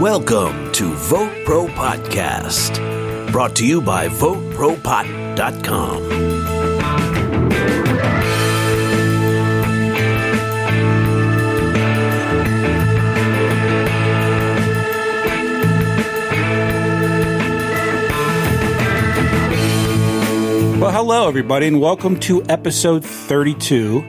Welcome to VoteProPot-Cast, brought to you by VoteProPot.com. Well, hello, everybody, and welcome to episode 32.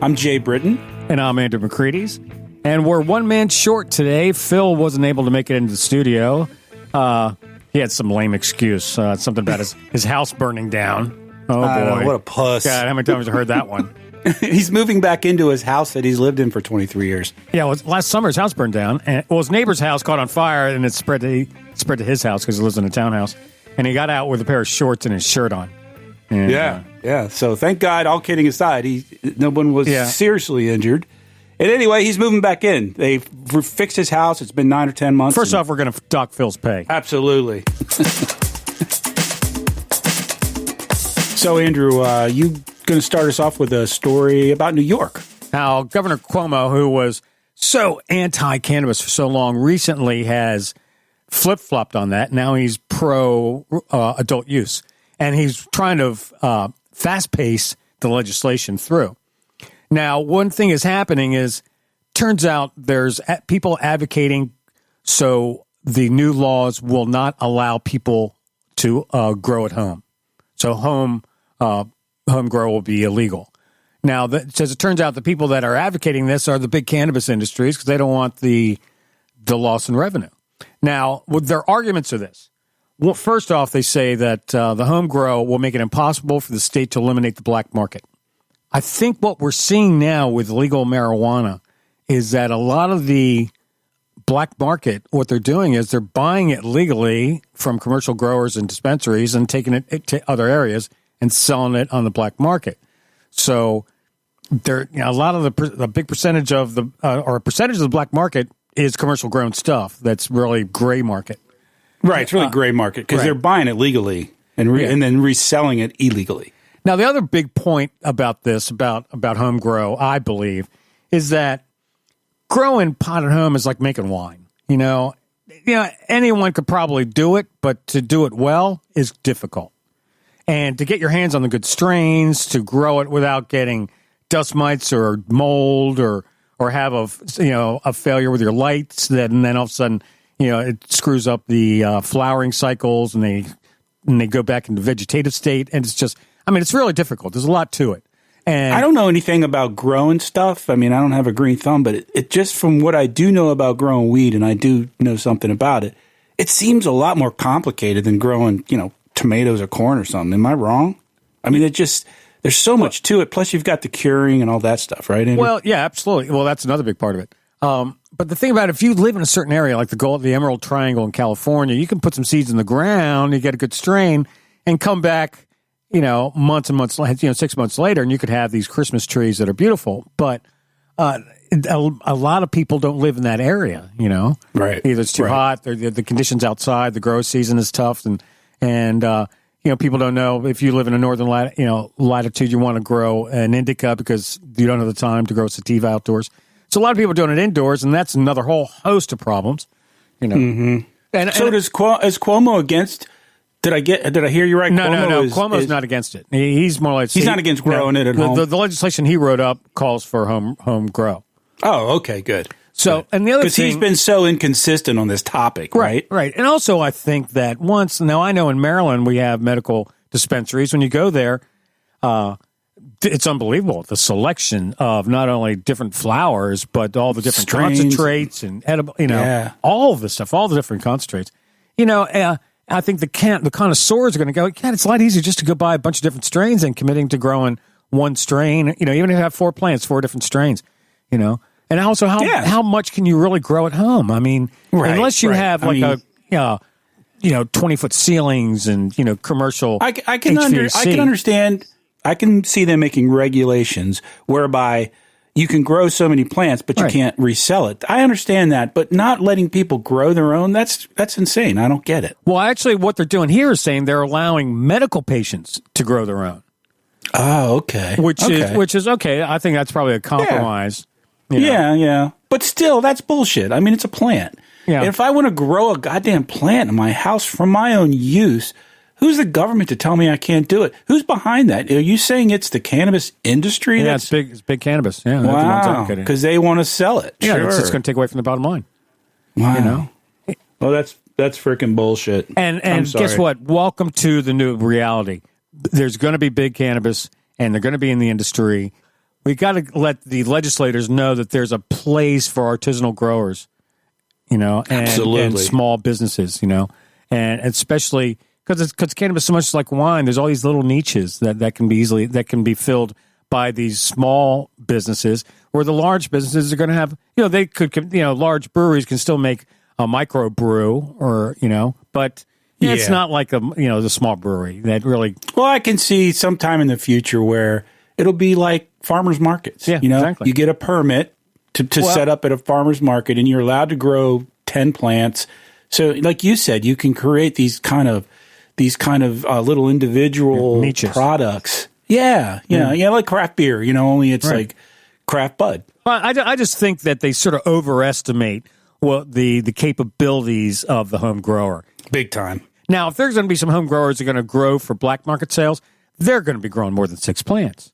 I'm Jay Britton. And I'm Andrew McCready's. And we're one man short today. Phil wasn't able to make it into the studio. He had some lame excuse. Something about his house burning down. Oh, boy. What a puss. God, how many times have I heard that one? He's moving back into his house that he's lived in for 23 years. Yeah, well, last summer his house burned down. And, his neighbor's house caught on fire, and it spread to his house because he lives in a townhouse. And he got out with a pair of shorts and his shirt on. And, yeah. So thank God, all kidding aside, no one was seriously injured. And anyway, he's moving back in. They fixed his house. It's been 9 or 10 months. First off, we're going to dock Phil's pay. Absolutely. So, Andrew, you going to start us off with a story about New York. How Governor Cuomo, who was so anti-cannabis for so long, recently has flip-flopped on that. Now he's pro-adult use. And he's trying to fast-pace the legislation through. Now, one thing is happening is, turns out there's people advocating so the new laws will not allow people to grow at home. So home grow will be illegal. Now, as it turns out, the people that are advocating this are the big cannabis industries because they don't want the loss in revenue. Now, their arguments are this. Well, first off, they say that the home grow will make it impossible for the state to eliminate the black market. I think what we're seeing now with legal marijuana is that a lot of the black market, what they're doing is they're buying it legally from commercial growers and dispensaries and taking it to other areas and selling it on the black market. So a lot of the big percentage of or a percentage of the black market is commercial grown stuff. That's really gray market. Right, it's really gray market because they're buying it legally and then reselling it illegally. Now, the other big point about this, about home grow, I believe, is that growing pot at home is like making wine. You know, anyone could probably do it, but to do it well is difficult. And to get your hands on the good strains, to grow it without getting dust mites or mold or have a failure with your lights, and then all of a sudden, it screws up the flowering cycles and they go back into vegetative state. And it's just, it's really difficult. There's a lot to it. And I don't know anything about growing stuff. I don't have a green thumb, but it just from what I do know about growing weed, and I do know something about it, it seems a lot more complicated than growing, tomatoes or corn or something. Am I wrong? There's so much to it. Plus, you've got the curing and all that stuff, right, Andrew? Well, yeah, absolutely. Well, that's another big part of it. But the thing about it, if you live in a certain area, like the Emerald Triangle in California, you can put some seeds in the ground, you get a good strain, and come back, months and months, 6 months later, and you could have these Christmas trees that are beautiful. But a lot of people don't live in that area, Right. Either it's too hot, the conditions outside, the grow season is tough, and people don't know if you live in a northern latitude, you want to grow an indica because you don't have the time to grow sativa outdoors. So a lot of people are doing it indoors, and that's another whole host of problems. Mm-hmm. Is Cuomo against? Did I hear you right? No. Cuomo's not against it. He's more like he's not against growing it at home. The legislation he wrote up calls for home grow. Oh, okay, good. So, good. And the other thing, because he's been so inconsistent on this topic, right? Right. And also, I think that now I know in Maryland we have medical dispensaries. When you go there, it's unbelievable, the selection of not only different flowers, but all the different concentrates and edible, all of this stuff, all the different concentrates. I think the connoisseurs are going to go, it's a lot easier just to go buy a bunch of different strains than committing to growing one strain, even if you have 4 plants, 4 different strains, And also, how much can you really grow at home? Unless you have 20-foot ceilings and, commercial I can understand. I can see them making regulations whereby you can grow so many plants, but you can't resell it. I understand that, but not letting people grow their own, that's insane. I don't get it. Well, actually, what they're doing here is saying they're allowing medical patients to grow their own. Oh, okay. Which is okay. I think that's probably a compromise. Yeah. But still, that's bullshit. It's a plant. Yeah. And if I want to grow a goddamn plant in my house for my own use, who's the government to tell me I can't do it? Who's behind that? Are you saying it's the cannabis industry? Yeah, it's big. It's big cannabis. Yeah, wow, because they want to sell it. Yeah, sure. it's just going to take away from the bottom line. Wow. You know. Well, that's freaking bullshit. And guess what? Welcome to the new reality. There's going to be big cannabis, and they're going to be in the industry. We got to let the legislators know that there's a place for artisanal growers, and small businesses, and especially because cannabis is so much like wine. There's all these little niches that can be filled by these small businesses, where the large businesses are going to have, they could, large breweries can still make a micro brew but it's not like the small brewery that really. Well, I can see sometime in the future where it'll be like farmers markets. Yeah, exactly. You get a permit to set up at a farmer's market, and you're allowed to grow 10 plants. So, like you said, you can create these kind of little individual niches. Products. Yeah, like craft beer. Only it's like craft bud. Well, I just think that they sort of overestimate the capabilities of the home grower. Big time. Now, if there's going to be some home growers that are going to grow for black market sales, they're going to be growing more than 6 plants.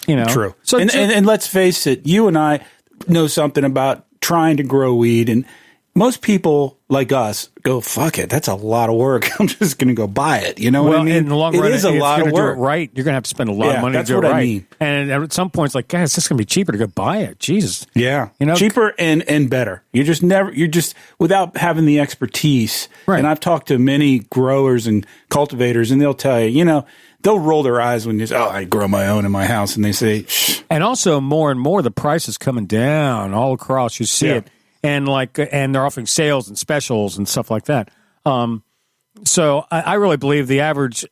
True. So and let's face it, you and I know something about trying to grow weed, and most people like us go, fuck it, that's a lot of work. I'm just going to go buy it. You know what I mean? In the long run, it is a lot of work. Do it right, you're going to have to spend a lot of money to do it right. I mean. And at some point, it's like, guys, it's just going to be cheaper to go buy it. Jesus. Yeah. Cheaper and better. You're just without having the expertise. Right. And I've talked to many growers and cultivators, and they'll tell you, they'll roll their eyes when you say, I grow my own in my house. And they say, shh. And also, more and more, the price is coming down all across. You see it. And they're offering sales and specials and stuff like that. So I really believe the average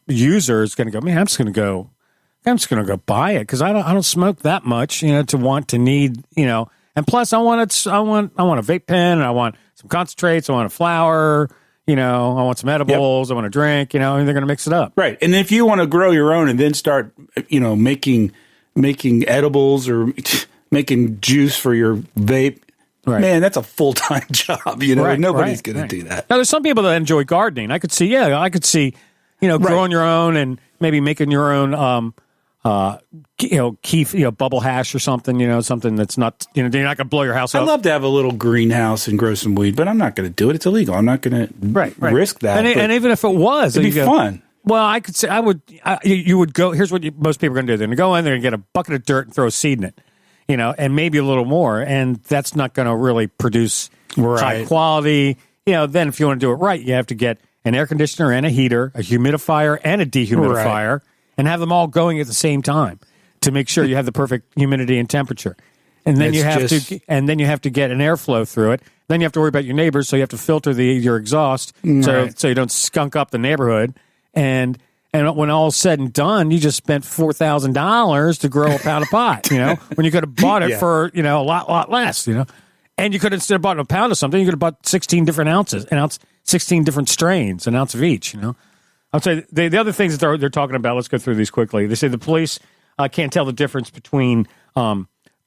user is going to go, man, I'm just going to go buy it because I don't smoke that much, to need. And plus, I want a vape pen, and I want some concentrates, I want a flower, I want some edibles, I want a drink, and they're going to mix it up. Right. And if you want to grow your own and then start, making edibles or making juice for your vape. Right. Man, that's a full-time job. Nobody's going to do that. Now, there's some people that enjoy gardening. I could see, growing your own and maybe making your own, bubble hash or something. Something that's not, you're not going to blow your house up. I'd love to have a little greenhouse and grow some weed, but I'm not going to do it. It's illegal. I'm not going to risk that. And even if it was, it'd be fun. Well, I could say you would go. Here's what most people are going to do. They're going to go in there and get a bucket of dirt and throw a seed in it. And maybe a little more, and that's not going to really produce high quality. Then if you want to do it right, you have to get an air conditioner and a heater, a humidifier and a dehumidifier, and have them all going at the same time to make sure you have the perfect humidity and temperature. And then you have to get an airflow through it. Then you have to worry about your neighbors, so you have to filter your exhaust so you don't skunk up the neighborhood. And when all is said and done, you just spent $4,000 to grow a pound of pot, when you could have bought it for, a lot less, And you could have, instead of bought a pound of something, you could have bought 16 different ounces, 16 different strains, an ounce of each, I'll tell you, the other things that they're talking about, let's go through these quickly. They say the police can't tell the difference between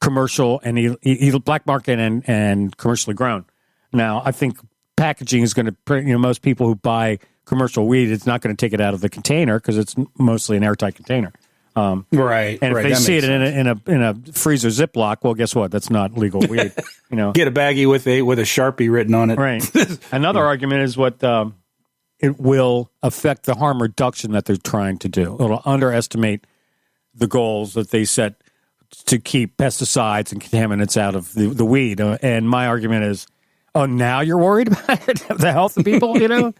commercial and black market and commercially grown. Now, I think packaging is going to, most people who buy commercial weed, it's not going to take it out of the container because it's mostly an airtight container. Right. And if they see it in a freezer Ziploc, well, guess what? That's not legal weed. Get a baggie with a Sharpie written on it. Right. Another argument is what it will affect the harm reduction that they're trying to do. It'll underestimate the goals that they set to keep pesticides and contaminants out of the weed. And my argument is, now you're worried about it, the health of people,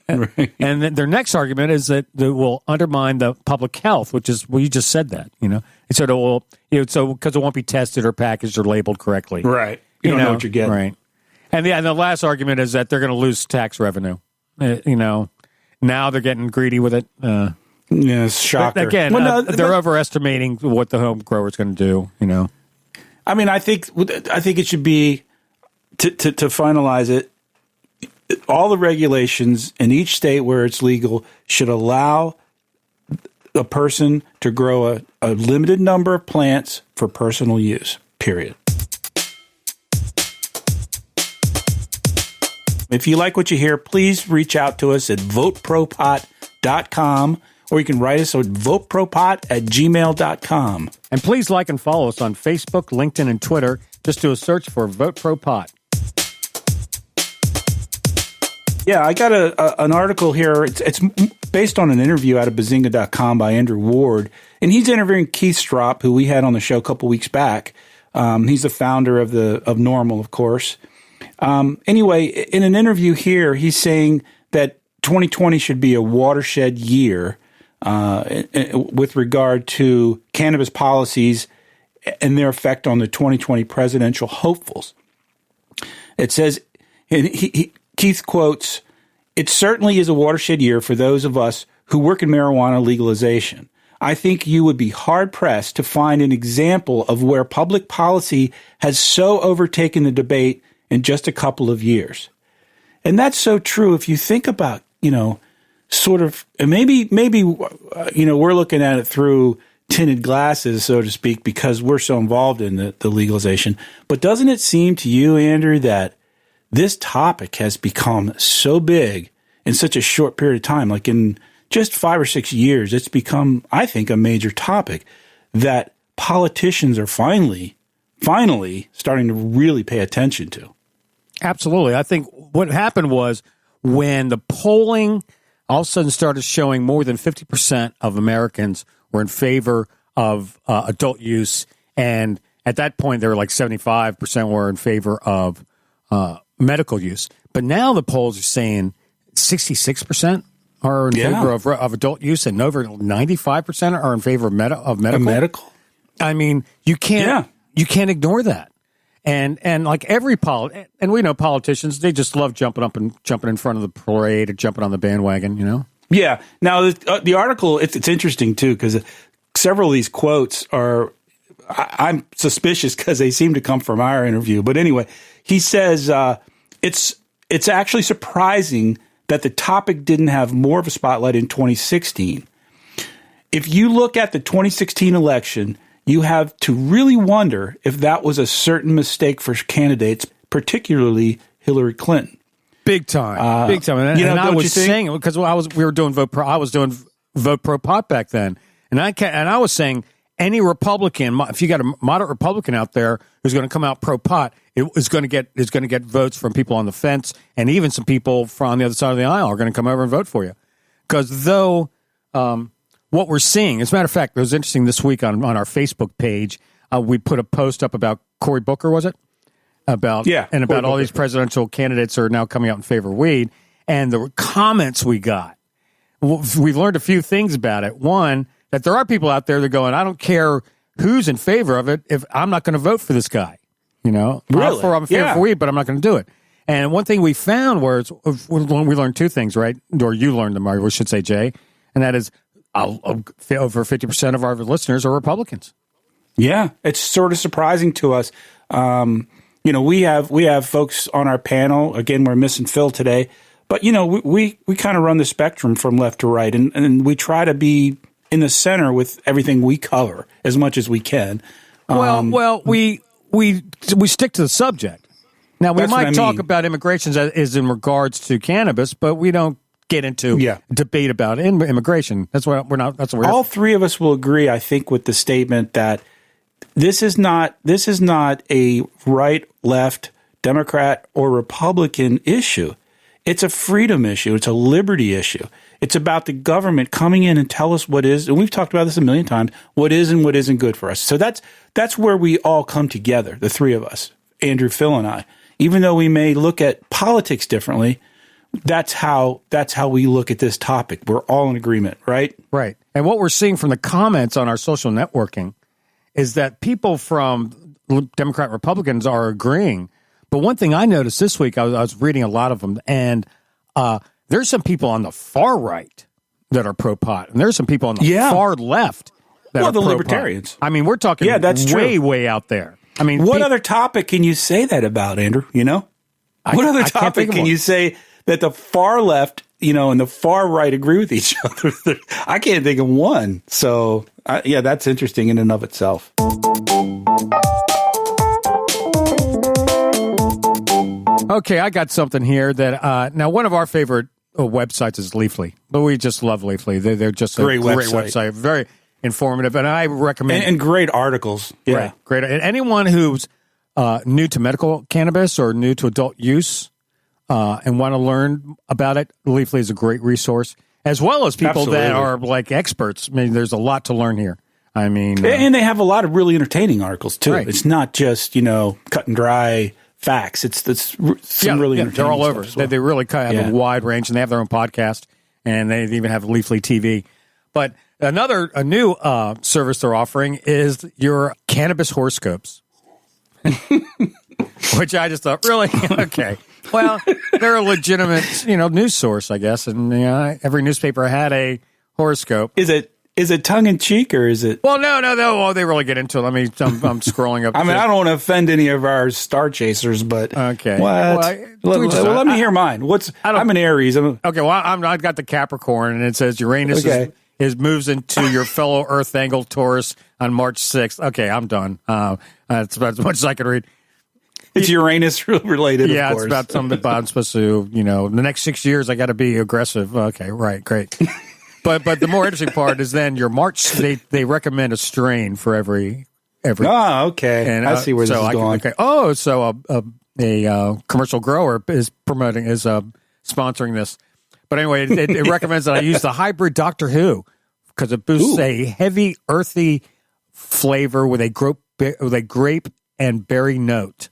Right. And then their next argument is that it will undermine the public health, which is, well, you just said that, And so it will, because it won't be tested or packaged or labeled correctly. Right. You don't know what you're getting. Right. And the last argument is that they're going to lose tax revenue. Now they're getting greedy with it. Yes, shocker. But again, they're overestimating what the home grower is going to do, I mean, I think it should be, to finalize it, all the regulations in each state where it's legal should allow a person to grow a limited number of plants for personal use, period. If you like what you hear, please reach out to us at VoteProPot.com, or you can write us at VoteProPot@gmail.com. And please like and follow us on Facebook, LinkedIn, and Twitter. Just do a search for VoteProPot. Yeah, I got an article here. It's based on an interview out of Bazinga.com by Andrew Ward, and he's interviewing Keith Strop, who we had on the show a couple weeks back. He's the founder of Normal, of course. Anyway, in an interview here, he's saying that 2020 should be a watershed year with regard to cannabis policies and their effect on the 2020 presidential hopefuls. It says, Keith quotes, "It certainly is a watershed year for those of us who work in marijuana legalization. I think you would be hard-pressed to find an example of where public policy has so overtaken the debate in just a couple of years." And that's so true if you think about, sort of, and maybe we're looking at it through tinted glasses, so to speak, because we're so involved in the legalization. But doesn't it seem to you, Andrew, that this topic has become so big in such a short period of time, like in just 5 or 6 years, it's become, I think, a major topic that politicians are finally starting to really pay attention to? Absolutely. I think what happened was when the polling all of a sudden started showing more than 50% of Americans were in favor of adult use, and at that point, they were like 75% were in favor of medical use. But now the polls are saying 66% are in favor of adult use, and over 95% are in favor of medical. I mean, you can't ignore that. And like every and we know politicians, they just love jumping in front of the parade or jumping on the bandwagon, Yeah. Now the article, it's interesting too, because several of these quotes are, I'm suspicious because they seem to come from our interview. But anyway, he says it's actually surprising that the topic didn't have more of a spotlight in 2016. If you look at the 2016 election, you have to really wonder if that was a certain mistake for candidates, particularly Hillary Clinton. Big time. Big time. And I was saying, because I was doing VoteProPot back then, and I was saying any Republican, if you got a moderate Republican out there who's going to come out pro-pot, is going to get votes from people on the fence, and even some people from the other side of the aisle are going to come over and vote for you. Because though what we're seeing, as a matter of fact, it was interesting this week on our Facebook page, we put a post up about Cory Booker, was it? About all these presidential candidates are now coming out in favor of weed, and the comments we got. We've learned a few things about it. One, that there are people out there that are going, I don't care who's in favor of it if I'm not going to vote for this guy. Really? I'm in favor for weed, but I'm not going to do it. And one thing we found was, we learned two things, right? Or you learned them, or we should say, Jay, and that is over 50% of our listeners are Republicans. Yeah, it's sort of surprising to us. We have folks on our panel. Again, we're missing Phil today, but we kind of run the spectrum from left to right, and we try to be in the center with everything we cover as much as we can. We stick to the subject. Now we might talk about immigration as in regards to cannabis, but we don't get into debate about immigration. That's what we're not. That's what we're. All three of us will agree, I think, with the statement that this is not a right, left, Democrat, or Republican issue. It's a freedom issue. It's a liberty issue. It's about the government coming in and tell us what is, and we've talked about this a million times, what is and what isn't good for us. So that's where we all come together, the three of us, Andrew, Phil, and I. Even though we may look at politics differently, that's how we look at this topic. We're all in agreement, right? Right. And what we're seeing from the comments on our social networking is that people from Democrat Republicans are agreeing. But one thing I noticed this week, I was reading a lot of them, and there's some people on the far right that are pro-pot, and there's some people on the far left that are the pro-pot. Libertarians. I mean, we're talking way out there. I mean, what other topic can you say that about, Andrew? What other topic can you say that the far left, and the far right agree with each other? I can't think of one. So, that's interesting in and of itself. Okay, I got something here that now one of our favorite websites is Leafly, but we just love Leafly. They're just a great website, very informative, and I recommend and great articles. Yeah, right, great. And anyone who's new to medical cannabis or new to adult use and want to learn about it, Leafly is a great resource, as well as people that are like experts. I mean, there's a lot to learn here. I mean, and they have a lot of really entertaining articles too. Right. It's not just cut and dry facts. It's some really entertaining. They're all over. Well. They really kind of have a wide range, and they have their own podcast, and they even have Leafly TV. But a new service they're offering is your cannabis horoscopes, which I just thought, really? Okay. Well, they're a legitimate, news source, I guess, and every newspaper had a horoscope. Is it tongue in cheek or is it? Well, no. Oh, they really get into it. I'm scrolling up. I mean, I don't want to offend any of our star chasers, but okay. What? Let me hear mine. I'm an Aries. Okay. Well, I've got the Capricorn, and it says Uranus moves into your fellow Earth angle Taurus on March 6th. Okay, I'm done. That's about as much as I can read. It's Uranus related. Yeah, of course. It's about something about I'm supposed to. The next 6 years, I got to be aggressive. Okay, right, great. But the more interesting part is then your March. They recommend a strain for every. Oh, okay. And I see where this is going. Okay. Oh, so a commercial grower is sponsoring this. But anyway, it recommends that I use the hybrid Doctor Who because it boosts a heavy, earthy flavor with a grape and berry note.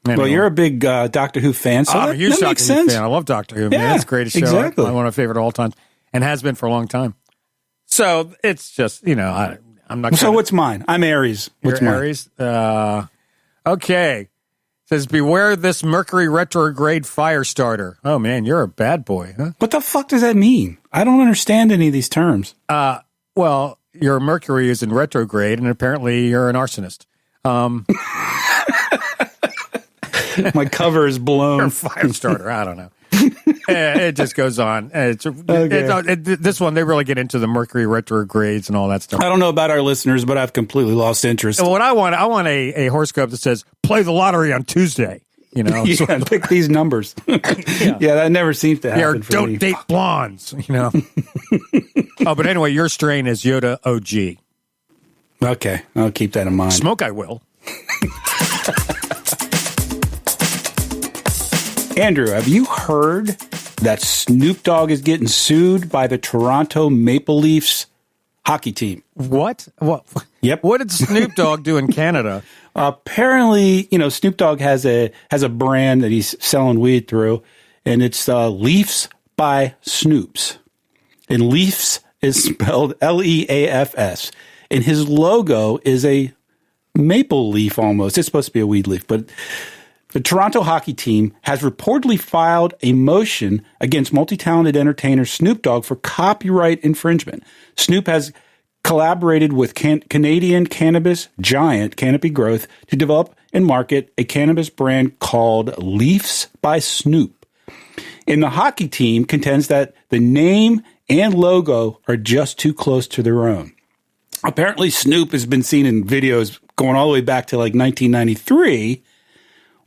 Anyway. Well, you're a big Doctor Who fan, so I'm a huge Doctor Who fan. I love Doctor Who. Man, it's the greatest show. Exactly. One of my favorite of all time. And has been for a long time. So it's just, I'm not. So what's mine? I'm Aries. What's mine? Aries? Okay. It says, beware this Mercury retrograde fire starter. Oh, man, you're a bad boy, huh? What the fuck does that mean? I don't understand any of these terms. Well, your Mercury is in retrograde, and apparently you're an arsonist. My cover is blown. You're a fire starter. I don't know. It just goes on. This one, they really get into the Mercury retrogrades and all that stuff. I don't know about our listeners, but I've completely lost interest. What I want a horoscope that says, play the lottery on Tuesday. Pick these numbers. That never seems to happen. Don't date blondes, Oh, but anyway, your strain is Yoda OG. Okay, I'll keep that in mind. Smoke, I will. Andrew, have you heard that Snoop Dogg is getting sued by the Toronto Maple Leafs hockey team? What? Yep. What did Snoop Dogg do in Canada? Apparently, Snoop Dogg has a brand that he's selling weed through, and it's Leafs by Snoops. And Leafs is spelled Leafs. And his logo is a maple leaf almost. It's supposed to be a weed leaf, but the Toronto hockey team has reportedly filed a motion against multi-talented entertainer Snoop Dogg for copyright infringement. Snoop has collaborated with Canadian cannabis giant Canopy Growth to develop and market a cannabis brand called Leafs by Snoop. And the hockey team contends that the name and logo are just too close to their own. Apparently, Snoop has been seen in videos going all the way back to like 1993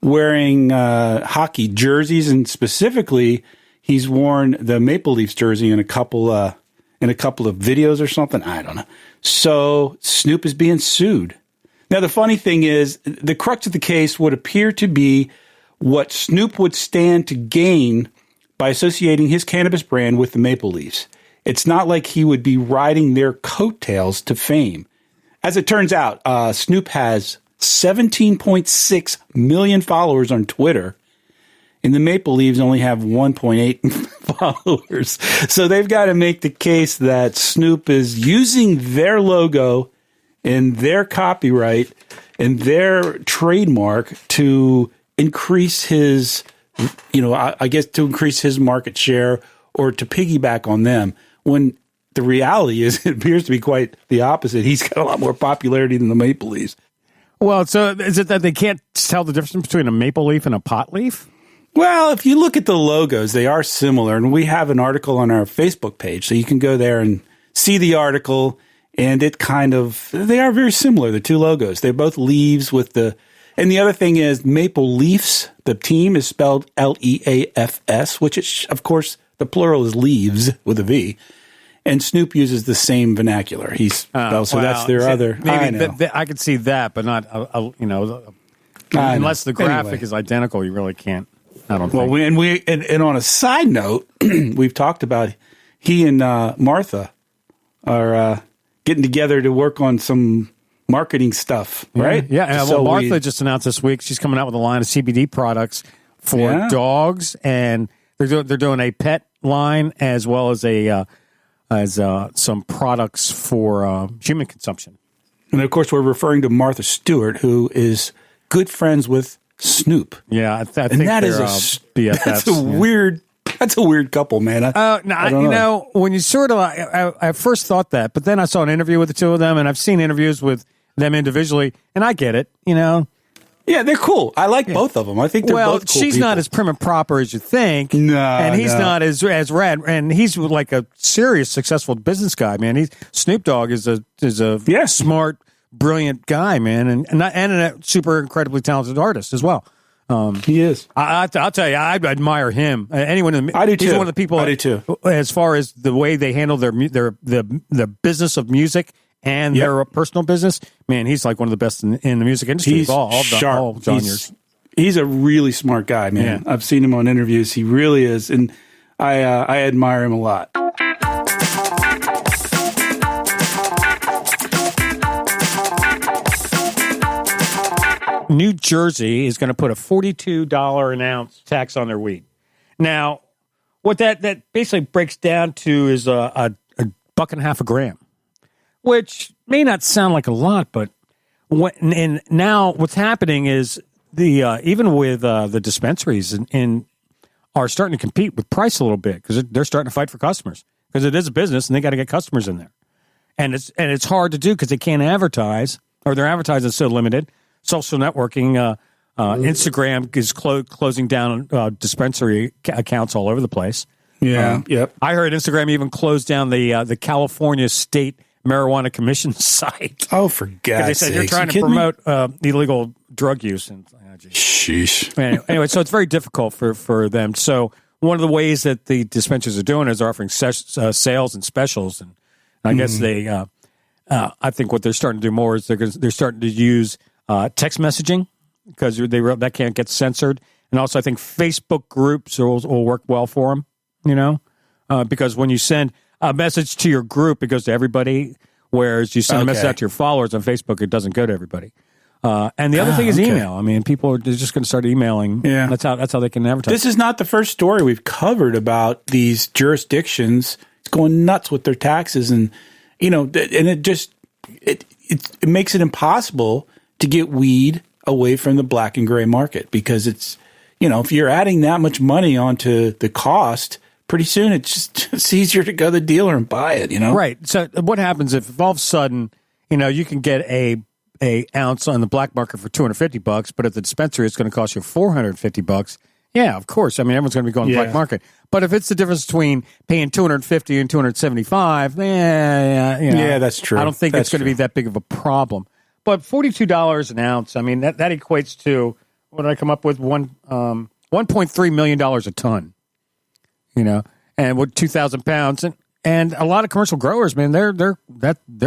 wearing hockey jerseys, and specifically, he's worn the Maple Leafs jersey in a couple of videos or something. I don't know. So Snoop is being sued. Now, the funny thing is, the crux of the case would appear to be what Snoop would stand to gain by associating his cannabis brand with the Maple Leafs. It's not like he would be riding their coattails to fame. As it turns out, Snoop has 17.6 million followers on Twitter, and the Maple Leafs only have 1.8 followers. So they've got to make the case that Snoop is using their logo and their copyright and their trademark to increase his, I guess to increase his market share or to piggyback on them, when the reality is it appears to be quite the opposite. He's got a lot more popularity than the Maple Leafs. Well, so is it that they can't tell the difference between a maple leaf and a pot leaf? Well, if you look at the logos, they are similar. And we have an article on our Facebook page, so you can go there and see the article. And they are very similar, the two logos. They're both leaves with and And the other thing is Maple Leafs, the team is spelled Leafs, which is, of course, the plural is leaves with a V. And Snoop uses the same vernacular. That's their other. Maybe I could see that, but not, unless the graphic is identical, you really can't. I don't think. Well, and on a side note, we've talked about he and Martha are getting together to work on some marketing stuff, right? Yeah. Well, Martha just announced this week she's coming out with a line of CBD products for dogs, and they're doing a pet line as well as some products for human consumption. And of course, we're referring to Martha Stewart, who is good friends with Snoop. Yeah, I think that is BFFs. That's a weird couple, man. I don't know. When you sort of, I first thought that, but then I saw an interview with the two of them, and I've seen interviews with them individually, and I get it, Yeah, they're cool. I like both of them. I think they're both cool she's people. not as prim and proper as you think. No, and he's not as rad. And he's like a serious, successful business guy, man. Snoop Dogg is a smart, brilliant guy, man, and a super incredibly talented artist as well. He is. I'll tell you, I admire him. Anyone? I do too. He's one of the people. I do too. As far as the way they handle the business of music and their personal business, man, he's like one of the best in the music industry. He's all sharp. genres. He's a really smart guy, man. Yeah. I've seen him on interviews. He really is, and I admire him a lot. New Jersey is going to put a $42 an ounce tax on their weed. Now, what that basically breaks down to is a $1.50 a gram, which may not sound like a lot, but now what's happening is even with the dispensaries are starting to compete with price a little bit because they're starting to fight for customers because it is a business and they got to get customers in there, and it's hard to do because they can't advertise or their advertising is so limited. Social networking, Instagram is closing down dispensary accounts all over the place. Yeah, yep. I heard Instagram even closed down the California State Marijuana Commission site. Oh, for God's sake! They said you're trying to promote illegal drug use. And sheesh. Anyway, so it's very difficult for them. So one of the ways that the dispensaries are doing is they're offering sales and specials, and I guess they. I think what they're starting to do more is they're starting to use text messaging because that can't get censored, and also I think Facebook groups will work well for them. Because when you send a message to your group, it goes to everybody, whereas you send a message out to your followers on Facebook, it doesn't go to everybody. And the other thing is email. I mean, people are just going to start emailing. Yeah, that's how they can advertise. This is not the first story we've covered about these jurisdictions going nuts with their taxes, and and it makes it impossible to get weed away from the black and gray market because it's, if you're adding that much money onto the cost, pretty soon it's easier to go to the dealer and buy it, Right. So what happens if all of a sudden, you can get a ounce on the black market for $250, but at the dispensary it's going to cost you $450. Yeah, of course. I mean, everyone's going to be going to the black market. But if it's the difference between paying $250 and $275, yeah, that's true. I don't think it's going to be that big of a problem. But $42 an ounce, I mean, that equates to, what did I come up with? $1.3 million a ton, and with 2,000 pounds. And a lot of commercial growers, man, they're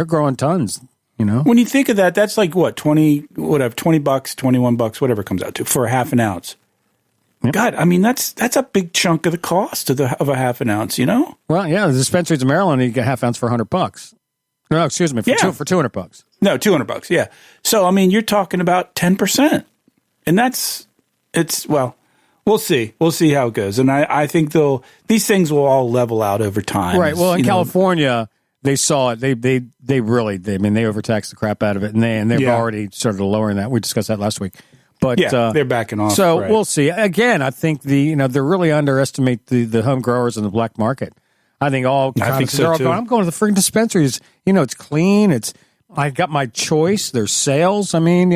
growing tons, When you think of that, that's like what, $20, $21, whatever it comes out to for a half an ounce. Yep. God, I mean, that's a big chunk of the cost of a half an ounce, Well, yeah, the dispensaries in Maryland, you get half ounce for $100. No, excuse me, for $200. No, $200. Yeah. So I mean, you're talking about 10%, and we'll see. We'll see how it goes, and I think these things will all level out over time. Right. Well, in California, they saw it. They really they overtaxed the crap out of it, and they've already started lowering that. We discussed that last week. But they're backing off. So we'll see. Again, I think they really underestimate the home growers in the black market. I think they're all going, I'm going to the freaking dispensaries. It's clean. I got my choice. There's sales. I mean,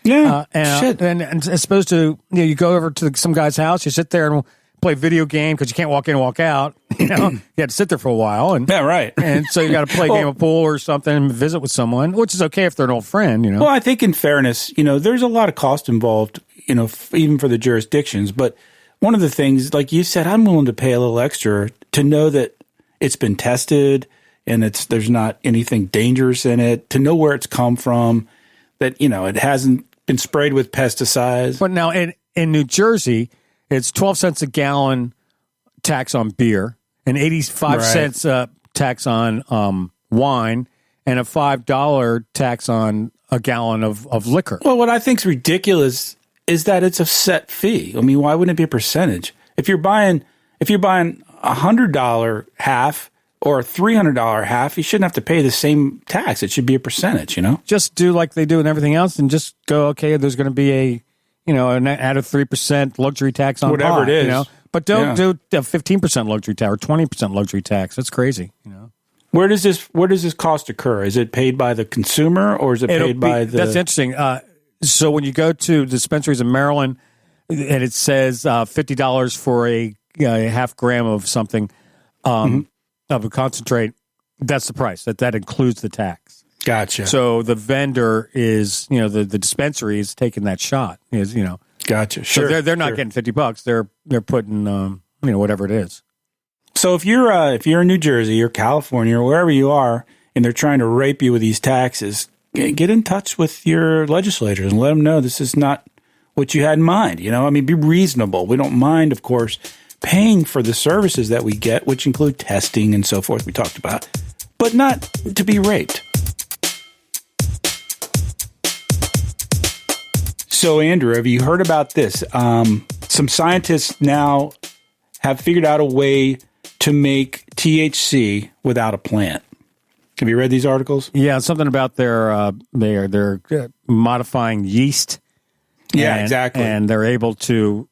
Yeah. And as opposed to, you go over to some guy's house, you sit there and play video game because you can't walk in and walk out. You had to sit there for a while, and Yeah, right. and so you got to play a game of pool or something, and visit with someone, which is okay if they're an old friend. Well, I think in fairness, there's a lot of cost involved, even for the jurisdictions. But one of the things, like you said, I'm willing to pay a little extra to know that it's been tested and there's not anything dangerous in it, to know where it's come from, that, it hasn't been sprayed with pesticides. But now in New Jersey, it's 12 cents a gallon tax on beer, and 85 cents tax on wine, and a $5 tax on a gallon of liquor. Well, what I think is ridiculous is that it's a set fee. I mean, why wouldn't it be a percentage? If you're buying $100 half or a $300 half, you shouldn't have to pay the same tax. It should be a percentage, Just do like they do and everything else, and just go, okay, there's going to be an added 3% luxury tax on whatever pot, it is. But don't do a 15% luxury tax or 20% luxury tax. That's crazy, Where does this cost occur? Is it paid by the consumer, or is it paid by the... That's interesting. So when you go to dispensaries in Maryland and it says $50 for a half gram of something, of a concentrate, that's the price. That includes the tax. Gotcha. So the vendor is, the dispensary is taking that shot. Gotcha. Sure. So they're not getting $50. They're putting whatever it is. So if you're in New Jersey or California or wherever you are, and they're trying to rape you with these taxes, get in touch with your legislators and let them know this is not what you had in mind. Be reasonable. We don't mind, of course, paying for the services that we get, which include testing and so forth we talked about, but not to be raped. So, Andrew, have you heard about this? Some scientists now have figured out a way to make THC without a plant. Have you read these articles? Yeah, something about they're modifying yeast. Yeah, exactly. And they're able to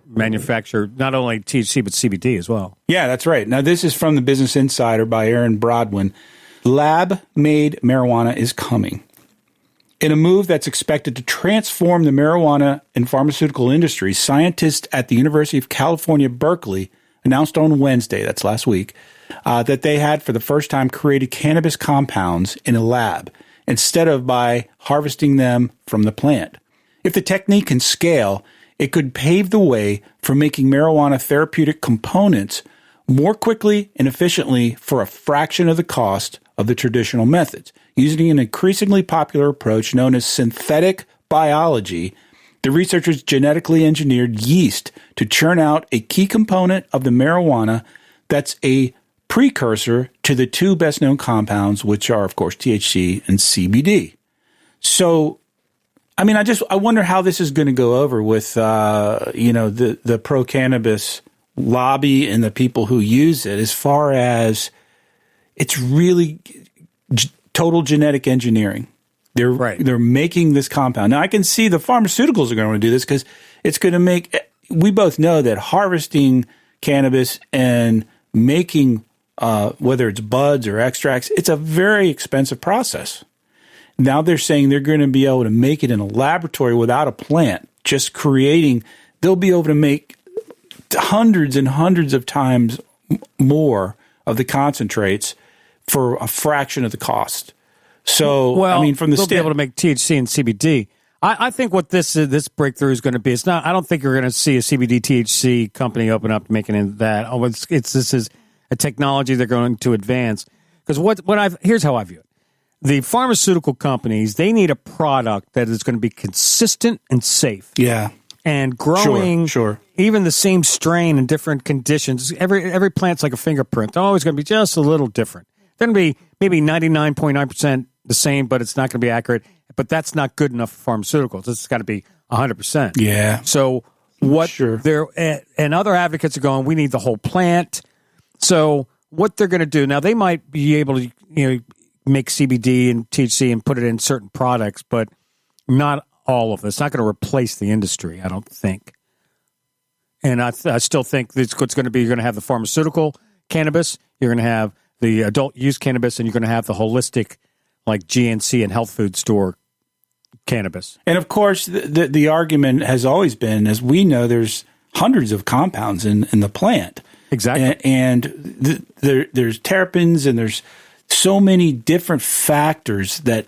manufacture not only THC but CBD as well. Yeah, that's right. Now, this is from the Business Insider by Aaron Brodwin. Lab-made marijuana is coming. In a move that's expected to transform the marijuana and pharmaceutical industry, scientists at the University of California, Berkeley, announced on Wednesday, that's last week, that they had for the first time created cannabis compounds in a lab instead of by harvesting them from the plant. If the technique can scale, it could pave the way for making marijuana therapeutic components more quickly and efficiently for a fraction of the cost of the traditional methods. Using an increasingly popular approach known as synthetic biology, the researchers genetically engineered yeast to churn out a key component of the marijuana that's a precursor to the two best-known compounds, which are, of course, THC and CBD. So, I wonder how this is going to go over with, the pro-cannabis lobby and the people who use it, as far as it's really total genetic engineering. They're making this compound. Now, I can see the pharmaceuticals are going to do this because it's going to make – we both know that harvesting cannabis and making whether it's buds or extracts, it's a very expensive process. Now they're saying they're going to be able to make it in a laboratory without a plant, just creating – they'll be able to make hundreds and hundreds of times more of the concentrates for a fraction of the cost. So, from the they'll be able to make THC and CBD. I think what this breakthrough is going to be, it's not. I don't think you're going to see a CBD THC company open up making that. This is a technology they're going to advance. Because here's how I view it: the pharmaceutical companies, they need a product that is going to be consistent and safe. Yeah, and growing. Sure. Even the same strain in different conditions. Every plant's like a fingerprint. They're always going to be just a little different. They're going to be maybe 99.9% the same, but it's not going to be accurate. But that's not good enough for pharmaceuticals. It's got to be 100%. Yeah. So and other advocates are going, we need the whole plant. So what they're going to do now, they might be able to make CBD and THC and put it in certain products, but not all of it. It's not going to replace the industry, I don't think. And I still think it's going to be, you're going to have the pharmaceutical cannabis, you're going to have the adult use cannabis, and you're going to have the holistic, like GNC and health food store cannabis. And of course, the argument has always been, as we know, there's hundreds of compounds in the plant. Exactly. There's terpenes and there's so many different factors that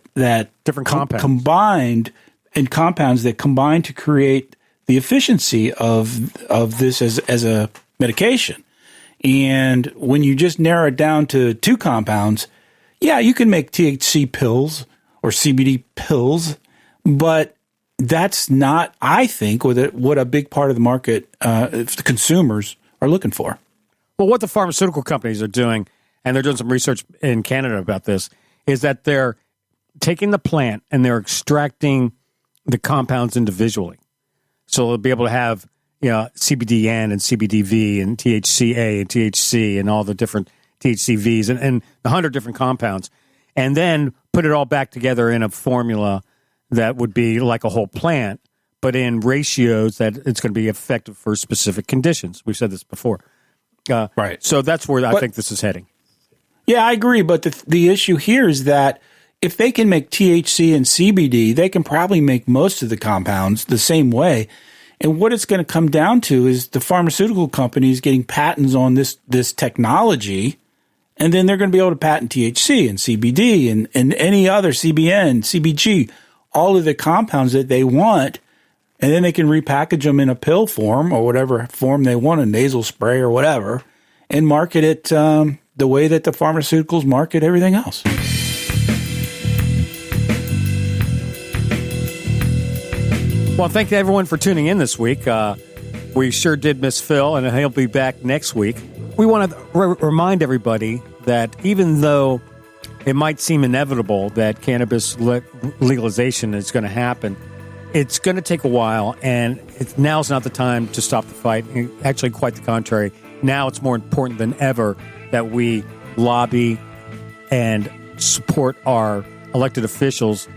different compounds combined and compounds that combine to create the efficiency of this as a medication. And when you just narrow it down to 2 compounds, yeah, you can make THC pills or CBD pills, but that's not, I think, what a big part of the market, if the consumers are looking for. Well, what the pharmaceutical companies are doing, and they're doing some research in Canada about this, is that they're taking the plant and they're extracting the compounds individually. So they'll be able to have, CBDN and CBDV and THCA and THC and all the different THCVs and 100 different compounds, and then put it all back together in a formula that would be like a whole plant, but in ratios that it's going to be effective for specific conditions. We've said this before. Right. So that's where I think this is heading. Yeah, I agree. But the issue here is that if they can make THC and CBD, they can probably make most of the compounds the same way. And what it's going to come down to is the pharmaceutical companies getting patents on this technology, and then they're going to be able to patent THC and CBD and any other CBN, CBG, all of the compounds that they want, and then they can repackage them in a pill form or whatever form they want, a nasal spray or whatever, and market it the way that the pharmaceuticals market everything else. Well, thank you everyone for tuning in this week. We sure did miss Phil, and he'll be back next week. We want to remind everybody that even though it might seem inevitable that cannabis legalization is going to happen, it's going to take a while, and now's not the time to stop the fight. Actually, quite the contrary. Now it's more important than ever that we lobby and support our elected officials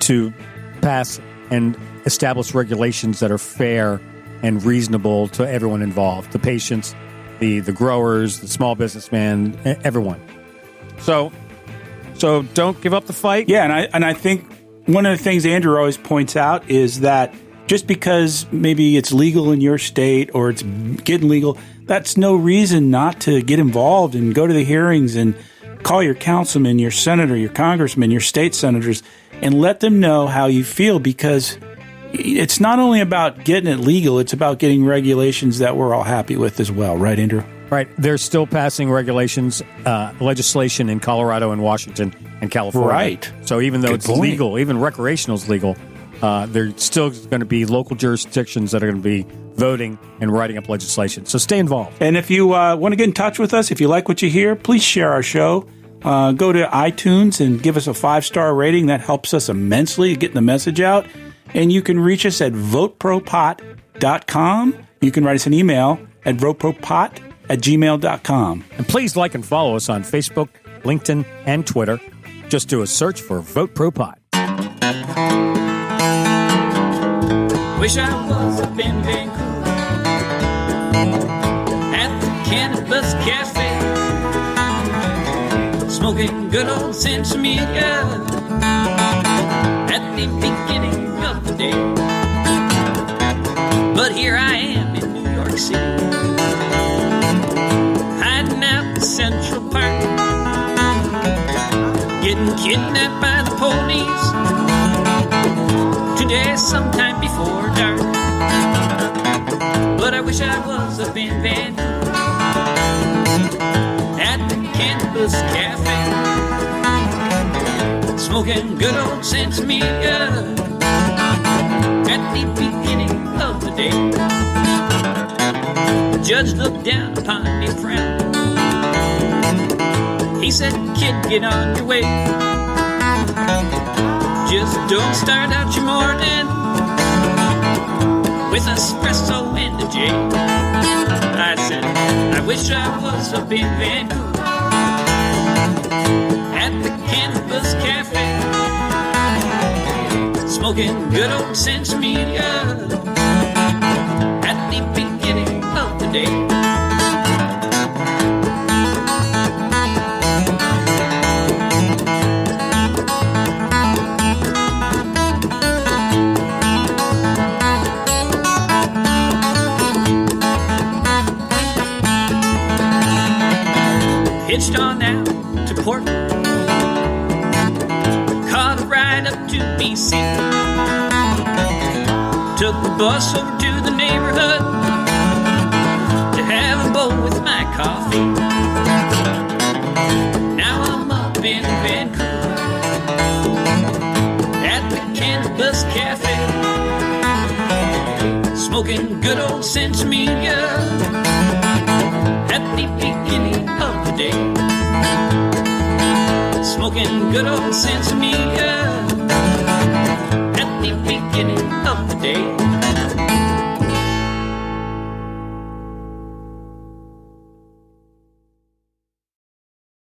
to pass and establish regulations that are fair and reasonable to everyone involved, the patients, the growers, the small businessman, everyone. So don't give up the fight. Yeah, and I think one of the things Andrew always points out is that just because maybe it's legal in your state or it's getting legal, that's no reason not to get involved and go to the hearings and call your councilman, your senator, your congressman, your state senators, and let them know how you feel, because it's not only about getting it legal, it's about getting regulations that we're all happy with as well. Right, Andrew? Right. They're still passing regulations, legislation in Colorado and Washington and California. Right. So even though Good it's point. legal, even recreational is legal, there's still going to be local jurisdictions that are going to be voting and writing up legislation. So stay involved. And if you want to get in touch with us, if you like what you hear, please share our show. Go to iTunes and give us a 5-star rating. That helps us immensely getting the message out. And you can reach us at VoteProPot.com. You can write us an email at VoteProPot@gmail.com. And please like and follow us on Facebook, LinkedIn, and Twitter. Just do a search for VoteProPot. Wish I was up in Vancouver at the Cannabis Cafe, smoking good old Sensimilla at the beginning of the day. But here I am in New York City, hiding out in Central Park, getting kidnapped by the police today sometime before dark. But I wish I was up in Vancouver at the Cannabis Cafe, smoking good old Sensimilla at the beginning of the day. The judge looked down upon me frowning. He said, "Kid, get on your way. Just don't start out your morning with espresso and a J." I said, "I wish I was up in Vancouver at the Cannabis Cafe, smoking good old Sensimilla at the beginning of the day." hitched on out to Portland. Caught a ride up to BC. Took the bus over to the neighborhood to have a bowl with my coffee. Now I'm up in Vancouver at the Cannabis Cafe, smoking good old Centromedia at the beginning of the day. Smoking good old Centromedia